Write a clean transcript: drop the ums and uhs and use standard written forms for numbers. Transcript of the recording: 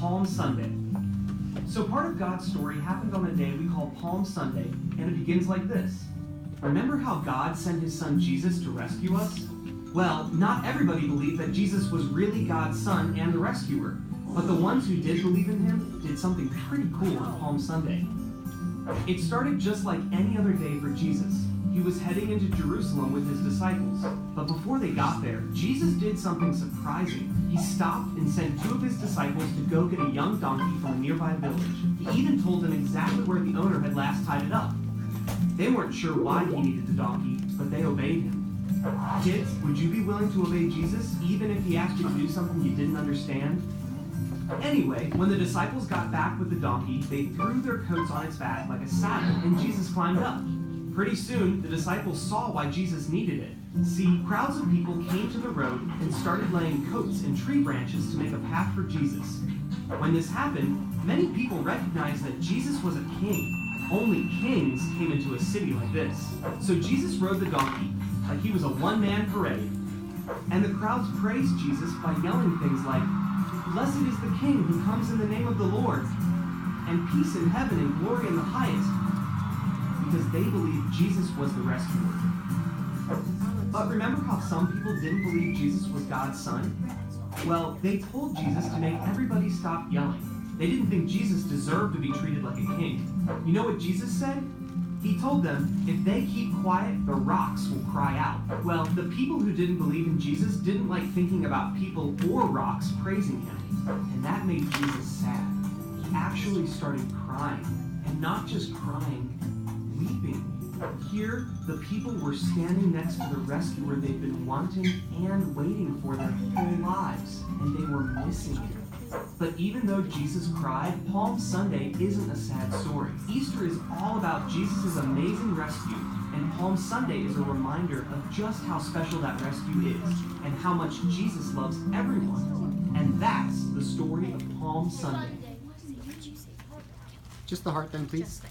Palm Sunday. So part of God's story happened on a day we call Palm Sunday, and it begins like this. Remember how God sent his son Jesus to rescue us? Well, not everybody believed that Jesus was really God's son and the rescuer, but the ones who did believe in him did something pretty cool on Palm Sunday. It started just like any other day for Jesus. He was heading into Jerusalem with his disciples, but before they got there, Jesus did something surprising. He stopped and sent two of his disciples to go get a young donkey from a nearby village. He even told them exactly where the owner had last tied it up. They weren't sure why he needed the donkey, but they obeyed him. Kids, would you be willing to obey Jesus even if he asked you to do something you didn't understand? Anyway, when the disciples got back with the donkey, they threw their coats on its back like a saddle, and Jesus climbed up. Pretty soon, the disciples saw why Jesus needed it. See, crowds of people came to the road and started laying coats and tree branches to make a path for Jesus. When this happened, many people recognized that Jesus was a king. Only kings came into a city like this. So Jesus rode the donkey like he was a one-man parade. And the crowds praised Jesus by yelling things like, "Blessed is the King who comes in the name of the Lord," and "Peace in heaven and glory in the highest," because they believed Jesus was the rescuer. But remember how some people didn't believe Jesus was God's son? Well, they told Jesus to make everybody stop yelling. They didn't think Jesus deserved to be treated like a king. You know what Jesus said? He told them, if they keep quiet, the rocks will cry out. Well, the people who didn't believe in Jesus didn't like thinking about people or rocks praising him. And that made Jesus sad. He actually started crying. And not just crying, weeping. Here, the people were standing next to the rescuer they'd been wanting and waiting for their whole lives. And they were missing him. But even though Jesus cried, Palm Sunday isn't a sad story. Easter is all about Jesus' amazing rescue, and Palm Sunday is a reminder of just how special that rescue is, and how much Jesus loves everyone. And that's the story of Palm Sunday. Just the heart then, please.